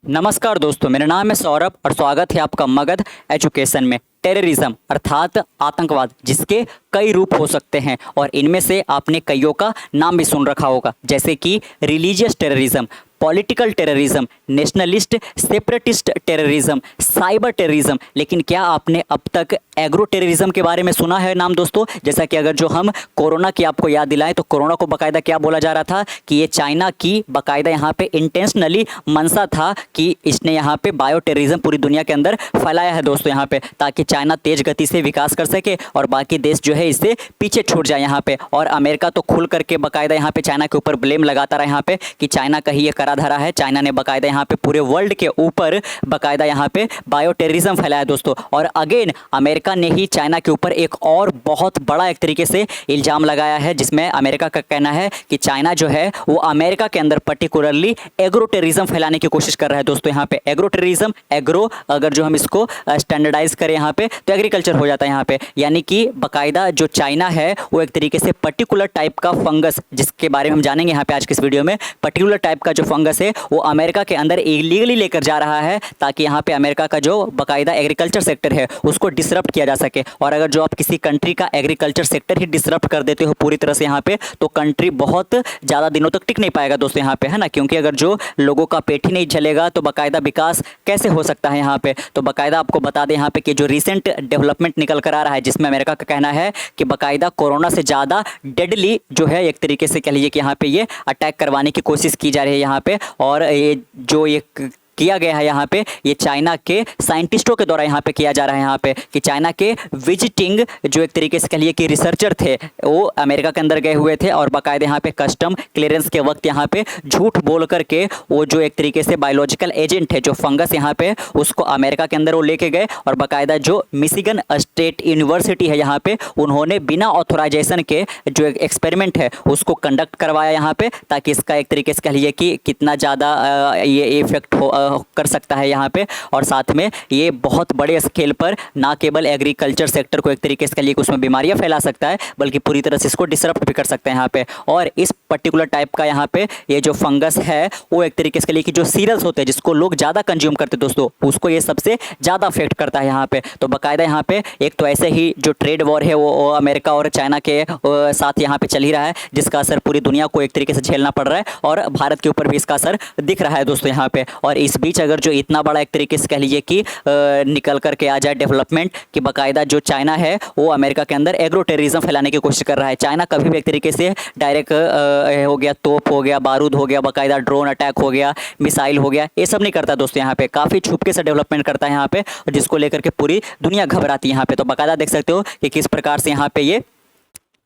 नमस्कार दोस्तों, मेरा नाम है सौरभ और स्वागत है आपका मगध एजुकेशन में। टेररिज्म अर्थात आतंकवाद, जिसके कई रूप हो सकते हैं और इनमें से आपने कईयों का नाम भी सुन रखा होगा, जैसे कि religious terrorism, political terrorism, nationalist separatist terrorism, cyber terrorism. लेकिन क्या आपने अब तक एग्रो टेररिज्म के बारे में सुना है नाम दोस्तों? जैसा कि अगर जो हम कोरोना की आपको याद दिलाएं तो कोरोना को बाकायदा क्या बोला जा रहा था कि ये चाइना की बाकायदा यहाँ पे इंटेंशनली मंशा था कि इसने यहाँ पे बायो टेररिज्म पूरी दुनिया के अंदर फैलाया है दोस्तों यहाँ पे, ताकि चाइना तेज गति से विकास कर सके और बाकी देश जो है इससे पीछे छूट जाए यहाँ पे। और अमेरिका तो खुल करके बाकायदा यहाँ पे चाइना के ऊपर ब्लेम लगाता रहा यहाँ पे कि चाइना का ही ये करा धरा है। चाइना ने बाकायदा यहाँ पे पूरे वर्ल्ड के ऊपर बाकायदा यहाँ पे बायो टेररिज्म फैलाया दोस्तों। और अगेन अमेरिका ने ही चाइना के ऊपर एक और बहुत बड़ा एक तरीके से इल्जाम लगाया है, जिसमें अमेरिका का कहना है कि चाइना जो है वो अमेरिका के अंदर पर्टिकुलरली एग्रो टेररिज्म फैलाने की कोशिश कर रहा है दोस्तों। यहाँ पे एग्रो टेररिज्म, एग्रो अगर जो हम इसको स्टैंडर्डाइज करें यहाँ पे तो एग्रीकल्चर हो जाता है यहाँ पे, यानी कि बाकायदा जो चाइना है वो एक तरीके से पर्टिकुलर टाइप का फंगस, जिसके बारे में हम जानेंगे यहाँ पे आज के इस वीडियो में, पर्टिकुलर टाइप का जो फंगस है वो अमेरिका के अंदर इलीगली लेकर जा रहा है, ताकि यहाँ पे अमेरिका का जो बाकायदा एग्रीकल्चर सेक्टर है उसको डिसरप्ट किया जा सके। और अगर जो आप किसी कंट्री का एग्रीकल्चर सेक्टर ही डिसरप्ट कर देते हो पूरी तरह से यहाँ पे, तो कंट्री बहुत ज़्यादा दिनों तक टिक नहीं पाएगा दोस्तों यहाँ पे, है ना। क्योंकि अगर जो लोगों का पेट ही नहीं चलेगा तो बाकायदा विकास कैसे हो सकता है यहाँ पे। तो बाकायदा आपको बता दें यहाँ पे कि जो रिसेंट डेवलपमेंट निकल कर आ रहा है, जिसमें अमेरिका का कहना है कि बाकायदा कोरोना से ज़्यादा डेडली जो है एक तरीके से कह लीजिए कि यहाँ पे ये अटैक करवाने की कोशिश की जा रही है यहाँ पे। और ये जो ये किया गया है यहाँ पे, ये चाइना के साइंटिस्टों के द्वारा यहाँ पे किया जा रहा है यहाँ पे, कि चाइना के विजिटिंग जो एक तरीके से कह लिए कि रिसर्चर थे वो अमेरिका के अंदर गए हुए थे और बाकायदा यहाँ पे कस्टम क्लियरेंस के वक्त यहाँ पे झूठ बोल करके वो जो एक तरीके से बायोलॉजिकल एजेंट है, जो फंगस यहाँ पे, उसको अमेरिका के अंदर वो लेके गए और बाकायदा जो मिशिगन स्टेट यूनिवर्सिटी है यहाँ पे, उन्होंने बिना ऑथोराइजेशन के जो एक्सपेरिमेंट है उसको कंडक्ट करवाया यहाँ पे, ताकि इसका एक तरीके से कह लीजिए कि कितना ज़्यादा ये इफेक्ट कर सकता है यहाँ पे। और साथ में ये बहुत बड़े स्केल पर ना केवल एग्रीकल्चर सेक्टर को एक तरीके से लिए उसमें बीमारियां फैला सकता है, बल्कि पूरी तरह से इसको डिसरप्ट भी कर सकते हैं यहाँ पे। और इस पर्टिकुलर टाइप का यहाँ पे ये जो फंगस है वो एक तरीके से लिए कि जो सीरियल्स होते हैं जिसको लोग ज़्यादा कंज्यूम करते हैं दोस्तों, उसको ये सबसे ज़्यादा अफेक्ट करता है यहाँ पे। तो बाकायदा यहाँ पे एक तो ऐसे ही जो ट्रेड वॉर है वो अमेरिका और चाइना के साथ यहाँ पे चल ही रहा है, जिसका असर पूरी दुनिया को एक तरीके से झेलना पड़ रहा है और भारत के ऊपर भी इसका असर दिख रहा है दोस्तों यहाँ पे। और इस बीच अगर जो इतना बड़ा एक तरीके से कह लीजिए कि निकल करके आ जाए डेवलपमेंट कि बाकायदा जो चाइना है वो अमेरिका के अंदर एग्रो टेररिज्म फैलाने की कोशिश कर रहा है। चाइना कभी भी एक तरीके से डायरेक्ट हो गया, तोप हो गया, बारूद हो गया, बाकायदा ड्रोन अटैक हो गया, मिसाइल हो गया, ये सब नहीं करता दोस्तों यहाँ पे। काफ़ी छुपके से डेवलपमेंट करता है यहाँ पे, जिसको लेकर के पूरी दुनिया घबराती है यहाँ पे। तो बाकायदा देख सकते हो कि किस प्रकार से यहाँ पे ये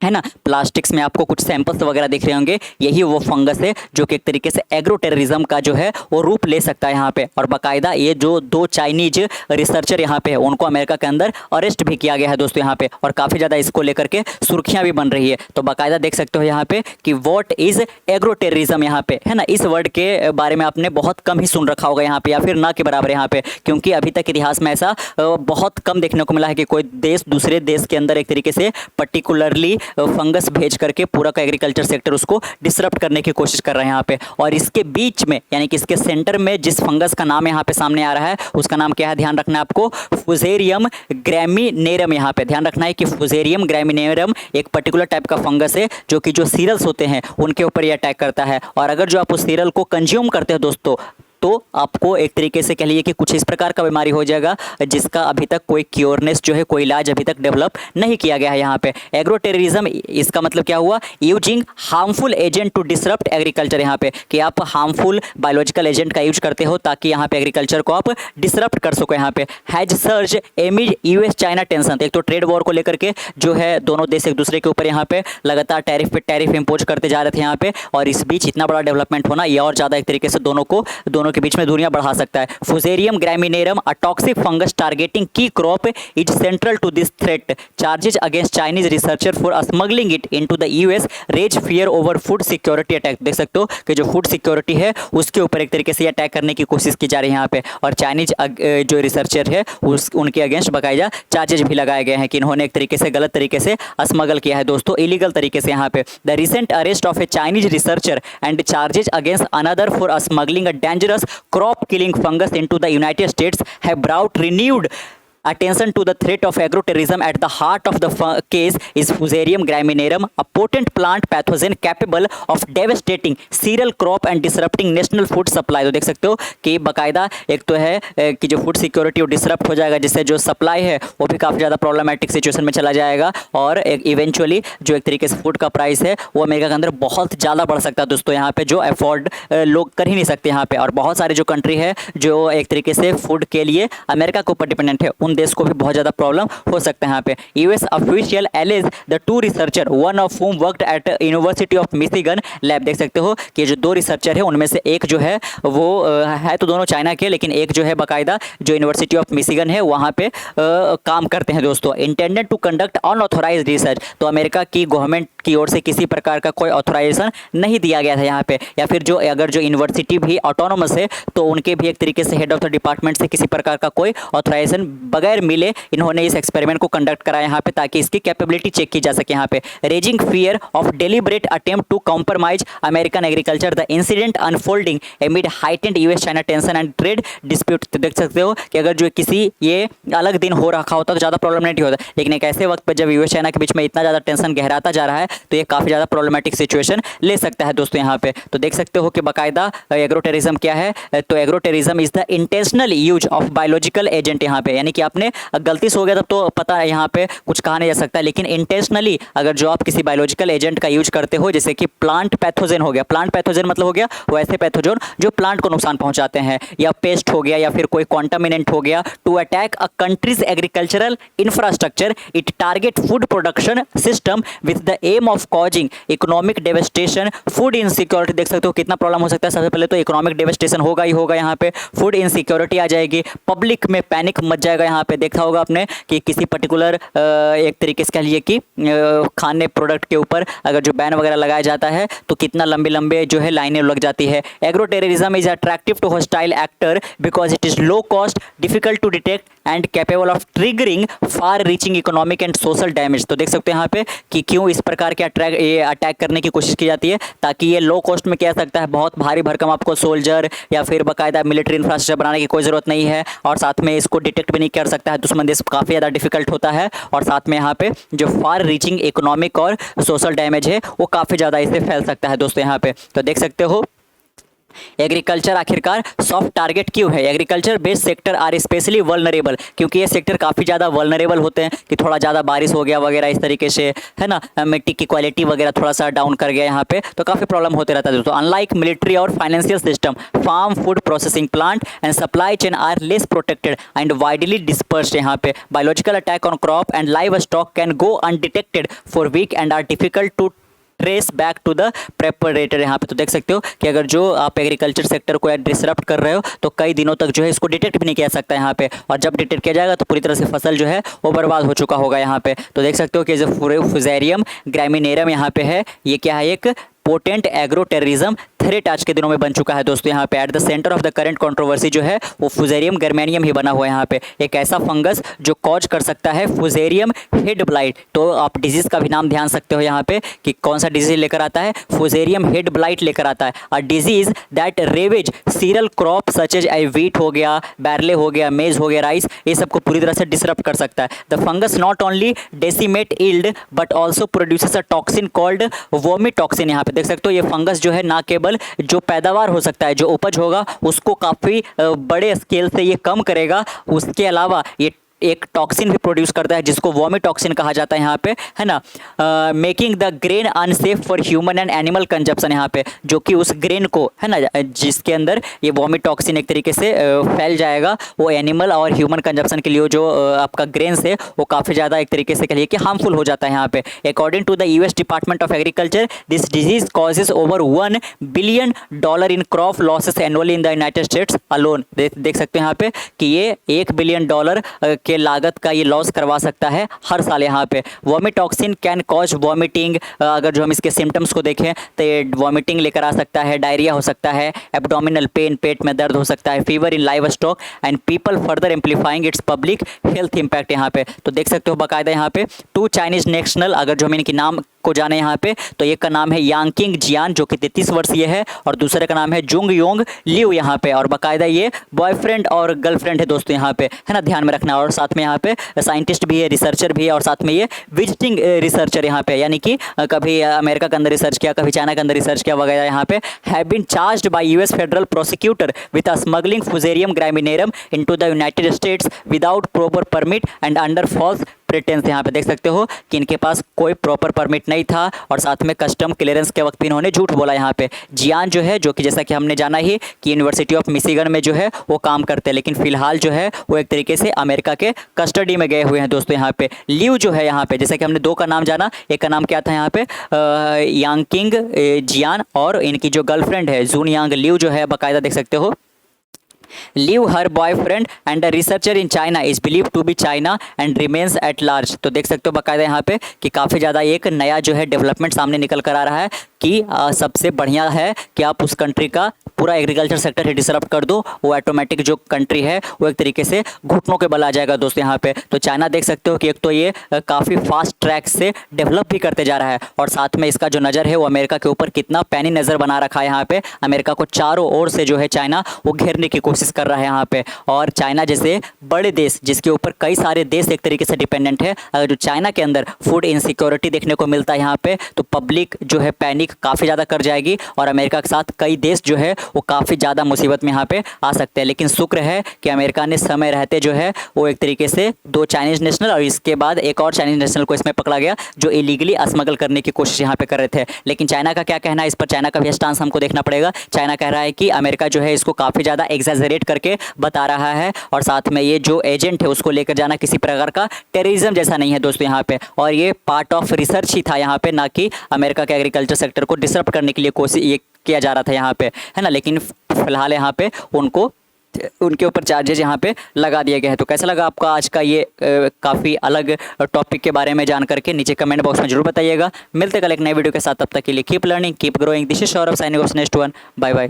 है ना, प्लास्टिक्स में आपको कुछ सैंपल्स वगैरह दिख रहे होंगे, यही वो फंगस है जो कि एक तरीके से एग्रो टेररिज्म का जो है वो रूप ले सकता है यहाँ पे। और बाकायदा ये जो दो चाइनीज रिसर्चर यहाँ पे है उनको अमेरिका के अंदर अरेस्ट भी किया गया है दोस्तों यहाँ पे, और काफ़ी ज़्यादा इसको लेकर के सुर्खियाँ भी बन रही है। तो बाकायदा देख सकते हो यहाँ पे कि व्हाट इज़ एग्रो टेररिज्म यहाँ पे, है ना। इस वर्ड के बारे में आपने बहुत कम ही सुन रखा होगा यहाँ पे, या फिर ना के बराबर यहाँ पे, क्योंकि अभी तक इतिहास में ऐसा बहुत कम देखने को मिला है कि कोई देश दूसरे देश के अंदर एक तरीके से पर्टिकुलरली फंगस भेज करके पूरा का एग्रीकल्चर सेक्टर उसको डिसरप्ट करने की कोशिश कर रहे हैं यहाँ पे। और इसके बीच में यानी कि इसके सेंटर में जिस फंगस का नाम यहाँ पे सामने आ रहा है उसका नाम क्या है, ध्यान रखना है आपको, फुजेरियम ग्रैमिनेरम। यहाँ पे ध्यान रखना है कि फुजेरियम ग्रैमिनेरम एक पर्टिकुलर टाइप का फंगस है जो कि जो सीरल्स होते हैं उनके ऊपर ये अटैक करता है। और अगर जो आप उस सीरल को कंज्यूम करते हो दोस्तों, तो आपको एक तरीके से कह लीजिए कि कुछ इस प्रकार का बीमारी हो जाएगा जिसका अभी तक कोई क्योरनेस जो है, कोई इलाज अभी तक डेवलप नहीं किया गया है यहाँ पे। एग्रो टेररिज्म इसका मतलब क्या हुआ, using harmful agent to disrupt agriculture, यहाँ पे कि आप हार्मफुल बायोलॉजिकल एजेंट का यूज करते हो ताकि यहाँ पे एग्रीकल्चर को आप डिसरप्ट कर सको यहाँ पे। Has surge एमिड US China tension, एक तो ट्रेड वॉर को लेकर के जो है दोनों देश एक दूसरे के ऊपर यहाँ पे लगातार टैरिफ पे टैरिफ इम्पोज करते जा रहे थे यहाँ पे, और इस बीच इतना बड़ा डेवलपमेंट होना ये और ज़्यादा एक तरीके से दोनों के बीच में दूरियां बढ़ा सकता है। Fusarium graminearum a toxic fungus targeting key crop is central to this threat, charges against Chinese researcher for smuggling it into the US raise fear over food security attack. देख सकते हो कि जो फूड सिक्योरिटी है उसके ऊपर एक तरीके से अटैक करने की कोशिश की जा रही है यहाँ पे, और चाइनीज जो रिसर्चर है उनके अगेंस्ट बाकायदा चार्जेस भी लगाए गए हैं कि इन्होंने एक तरीके से गलत तरीके से स्मगल किया है दोस्तों, इलीगल तरीके से यहाँ पे। The recent arrest of A Chinese researcher and charges against another for smuggling a dangerous famous crop killing fungus into the United States have brought renewed attention to the threat of agroterrorism. At the heart of the case is Fusarium graminearum, a potent plant pathogen capable of devastating cereal crop and disrupting national food supply. तो देख सकते हो कि बाकायदा एक तो है कि जो फूड सिक्योरिटी वो डिसरप्ट हो जाएगा, जिससे जो सप्लाई है वो भी काफ़ी ज़्यादा प्रॉब्लमेटिक सिचुएशन में चला जाएगा और इवेंचुअली जो एक तरीके से फूड का प्राइस है वो अमेरिका के अंदर बहुत ज़्यादा बढ़ सकता है दोस्तों, यहाँ पे जो अफोर्ड लोग कर ही नहीं सकते यहाँ पे। और बहुत सारे जो कंट्री है जो एक तरीके से फूड के लिए अमेरिका के ऊपर डिपेंडेंट है, उन देश को भी बहुत ज़्यादा प्रॉब्लम हो सकता है यहाँ पे। US official alleged the two researcher one of whom worked eight university of Michigan lab. देख सकते हो कि जो दो रिसर्चर है उनमें से एक जो है वो है तो दोनों चाइना के, लेकिन एक जो है बाकायदा जो यूनिवर्सिटी ऑफ मिशिगन है वहाँ पे काम करते हैं दोस्तों। Intended to conduct unauthorised research, तो अमेरिका की गवर्नमेंट की ओर से किसी प्रकार का कोई ऑथोराइजेशन नहीं दिया गया था यहाँ पे, या फिर जो अगर जो यूनिवर्सिटी भी ऑटोनोमस है तो उनके भी एक तरीके से हेड ऑफ द डिपार्टमेंट से किसी प्रकार का कोई ऑथोराइजेशन बगैर मिले इन्होंने इस एक्सपेरिमेंट को कंडक्ट कराया यहाँ पे, ताकि इसकी कैपेबिलिटी चेक की जा सके यहाँ पे। Raising fear of deliberate attempt to compromise American agriculture, the incident unfolding amid heightened US China tension and trade dispute. तो देख सकते हो कि अगर जो किसी ये अलग दिन हो रखा होता तो ज़्यादा प्रॉब्लम नहीं होता, लेकिन एक ऐसे वक्त पर जब यूएस चाइना के बीच में इतना ज़्यादा टेंशन गहराता जा रहा है तो ये काफ़ी ज़्यादा प्रॉब्लमेटिक सिचुएशन ले सकता है दोस्तों यहाँ पे। तो देख सकते हो कि बाकायदा एग्रो टेररिज्म क्या है, तो agro terrorism is the intentional use of biological agent यहाँ पे, यानी कि आपने गलती से हो गया तब तो पता है यहाँ पे कुछ कहा नहीं जा सकता, लेकिन इंटेंशनली अगर जो आप किसी बायोलॉजिकल एजेंट का यूज करते हो, जैसे कि प्लांट पैथोजन हो गया, प्लांट पैथोजन मतलब हो गया वो ऐसे पैथोजन जो प्लांट को नुकसान पहुंचाते हैं, या पेस्ट हो गया या फिर कोई कॉन्टामिनेंट हो गया, to attack a country's agricultural infrastructure, it target food production system with the aim of causing economic devastation, food insecurity. देख सकते हो कितना प्रॉब्लम हो सकता है। सबसे पहले तो इकोनॉमिक डेवेस्टेशन होगा ही होगा यहाँ पे, फूड इनसिक्योरिटी आ जाएगी, पब्लिक में पैनिक मच जाएगा यहाँ पे। देखा होगा आपने कि किसी पर्टिकुलर एक तरीके से कह लीजिए कि खाने प्रोडक्ट के ऊपर अगर जो बैन वगैरह लगाया जाता है तो कितना लंबे लंबे जो है लाइनें लग जाती है। Agro terrorism is attractive to hostile actor because it is low cost, difficult to detect and capable of triggering far reaching economic and social damage. तो देख सकते हैं यहाँ पे कि क्यों इस प्रकार के अटैक करने की कोशिश की जाती है, ताकि ये लो कॉस्ट में क्या सकता है, बहुत भारी भरकम आपको सोल्जर या फिर बाकायदा मिलिट्री इंफ्रास्ट्रक्चर बनाने की कोई ज़रूरत नहीं है, और साथ में इसको डिटेक्ट भी नहीं कर सकता है दुश्मन देश, काफ़ी ज़्यादा डिफिकल्ट होता है, और साथ में यहाँ पे जो फार रीचिंग इकोनॉमिक और सोशल डैमेज है वो काफ़ी ज़्यादा इससे फैल सकता है दोस्तों यहाँ पे। तो देख सकते हो एग्रीकल्चर आखिरकार सॉफ्ट टारगेट क्यों है। Agriculture based sector are specially vulnerable, क्योंकि ये सेक्टर काफ़ी ज़्यादा वल्नरेबल होते हैं कि थोड़ा ज़्यादा बारिश हो गया वगैरह इस तरीके से, है ना, मिट्टी की क्वालिटी वगैरह थोड़ा सा डाउन कर गया यहाँ पे, तो काफ़ी प्रॉब्लम होते रहता है दोस्तों। अनलाइक मिलिट्री और financial system, farm food processing plant and supply chain are less protected and widely dispersed. यहाँ पे biological attack on crop and livestock can go undetected for week and are difficult to trace back to the perpetrator. यहाँ पे तो देख सकते हो कि अगर जो आप एग्रीकल्चर सेक्टर को डिसरप्ट कर रहे हो तो कई दिनों तक जो है इसको डिटेक्ट भी नहीं किया सकता यहाँ पे, और जब डिटेक्ट किया जाएगा तो पूरी तरह से फसल जो है वो बर्बाद हो चुका होगा यहाँ पे। तो देख सकते हो कि जो फुजेरियम ग्रामिनेरम यहाँ पे है, ये क्या है, एक पोटेंट एग्रो टेररिज्म थ्रेट आज के दिनों में बन चुका है दोस्तों। यहाँ पे at the centre of the current controversy जो है वो फुजेरियम गर्मेनियम ही बना हुआ है यहाँ पे, एक ऐसा फंगस जो कॉज कर सकता है फुजेरियम हेड ब्लाइट। तो आप डिजीज का भी नाम ध्यान सकते हो यहाँ पे कि कौन सा डिजीज लेकर आता है, फुजेरियम हेड ब्लाइट लेकर आता है, a disease that ravage cereal crop such as wheat हो गया, बैरले हो गया, मेज हो गया, राइस, ये सबको पूरी तरह से डिसरप्ट कर सकता है। The fungus not only decimate yield but also produces a toxin called vomitoxin. यहाँ पे देख सकते हो ये फंगस जो है ना केवल जो पैदावार हो सकता है, जो उपज होगा उसको काफ़ी बड़े स्केल से ये कम करेगा, उसके अलावा ये एक टॉक्सिन भी प्रोड्यूस करता है जिसको वोमिटॉक्सिन कहा जाता है यहाँ पे, है ना, making the grain unsafe for human and animal consumption. यहाँ पे जो कि उस ग्रेन को, है ना, जिसके अंदर ये वोमिटॉक्सिन एक तरीके से फैल जाएगा, वो एनिमल और ह्यूमन कंजप्शन के लिए जो आपका ग्रेन है वो काफ़ी ज़्यादा एक तरीके से कहिए कि हार्मफुल हो जाता है यहाँ पे। According to the US department of agriculture this disease causes over $1 billion in crop losses annually in the United States alone. देख सकते हैं यहाँ पे कि ये $1 बिलियन के लागत का ये लॉस करवा सकता है हर साल यहाँ पे। वोमिटॉक्सिन कैन कॉज वॉमिटिंग, अगर जो हम इसके सिम्टम्स को देखें तो ये वॉमिटिंग लेकर आ सकता है, डायरिया हो सकता है, एब्डोमिनल पेन, पेट में दर्द हो सकता है, fever in live stock and people further amplifying it's public health impact. यहाँ पे तो देख सकते हो बाकायदा यहाँ पे 2 चाइनीज नेशनल, अगर जो हम इनकी नाम को जाने यहाँ पे, तो एक का नाम है यांकिंग जियान जो कि 33 वर्षीय है और दूसरे का नाम है जुंग योंग लिव यहाँ पे, और बाकायदा ये बॉयफ्रेंड और गर्लफ्रेंड है दोस्तों यहाँ पे, है ना, ध्यान में रखना। और साथ में यहाँ पे साइंटिस्ट भी है, रिसर्चर भी है, और साथ में ये विजिटिंग रिसर्चर यहाँ पे, यानी कि कभी अमेरिका के अंदर रिसर्च किया, कभी चाइना के अंदर रिसर्च किया वगैरह यहाँ पे, have been charged by US federal prosecutor with smuggling fusarium graminearum into the United States without proper permit and under false pretence. यहाँ पे देख सकते हो कि इनके पास कोई प्रॉपर परमिट नहीं था और साथ में कस्टम क्लियरेंस के वक्त भी इन्होंने झूठ बोला यहाँ पे। जियान जो है, जो कि जैसा कि हमने जाना ही कि यूनिवर्सिटी ऑफ मिशिगन में जो है वो काम करते हैं, लेकिन फिलहाल जो है वो एक तरीके से अमेरिका के कस्टडी में गए हुए हैं दोस्तों यहाँ पे। लिव जो है यहाँ पे, जैसे कि हमने दो का नाम जाना, एक का नाम क्या था यहाँ पे यांकिंग जियान, और इनकी जो गर्लफ्रेंड है जून यांग लिव जो है, बाकायदा देख सकते हो Live her boyfriend and a researcher in China is believed to be China and remains at large। तो देख सकते हो बाकायदा यहाँ पे कि काफ़ी ज़्यादा एक नया जो है डेवलपमेंट सामने निकल कर आ रहा है कि सबसे बढ़िया है कि आप उस कंट्री का पूरा एग्रीकल्चर सेक्टर ही डिसरप्ट कर दो, वो ऑटोमेटिक जो कंट्री है वो एक तरीके से घुटनों के बल आ जाएगा दोस्तों यहाँ पे। तो चाइना देख सकते हो कि एक तो ये काफ़ी फास्ट ट्रैक से डेवलप भी करते जा रहा है, और साथ में इसका जो नज़र है वो अमेरिका के ऊपर कितना पैनी नज़र बना रखा है यहाँ पे। अमेरिका को चारों ओर से जो है चाइना वो घेरने की कोशिश कर रहा है यहाँ पे। और चाइना जैसे बड़े देश जिसके ऊपर कई सारे देश एक तरीके से डिपेंडेंट है, अगर जो चाइना के अंदर फूड इनसिक्योरिटी देखने को मिलता है यहाँ पे, तो पब्लिक जो है पैनिक काफ़ी ज़्यादा कर जाएगी और अमेरिका के साथ कई देश जो है वो काफ़ी ज़्यादा मुसीबत में यहाँ पे आ सकते हैं। लेकिन शुक्र है कि अमेरिका ने समय रहते जो है वो एक तरीके से दो चाइनीज़ नेशनल और इसके बाद एक और चाइनीज़ नेशनल को इसमें पकड़ा गया जो इलीगली स्मगल करने की कोशिश यहाँ पे कर रहे थे। लेकिन चाइना का क्या कहना है इस पर, चाइना का भी स्टांस हमको देखना पड़ेगा। चाइना कह रहा है कि अमेरिका जो है इसको काफ़ी ज़्यादा एग्जैजरेट करके बता रहा है, और साथ में ये जो एजेंट है उसको लेकर जाना किसी प्रकार का टेररिज्म जैसा नहीं है दोस्तों यहाँ पे, और ये पार्ट ऑफ रिसर्च ही था यहाँ पे, ना कि अमेरिका के एग्रीकल्चर सेक्टर को डिसरप्ट करने के लिए कोशिश ये किया जा रहा था यहाँ पे, है ना। लेकिन फिलहाल यहाँ पे उनके ऊपर चार्जेस यहाँ पे लगा दिए गए हैं। तो कैसा लगा आपका आज का ये काफ़ी अलग टॉपिक के बारे में जान करके नीचे कमेंट बॉक्स में जरूर बताइएगा। मिलते कल एक नए वीडियो के साथ, तब तक के लिए keep learning keep growing. This is Saurabh signing off next one. Bye bye.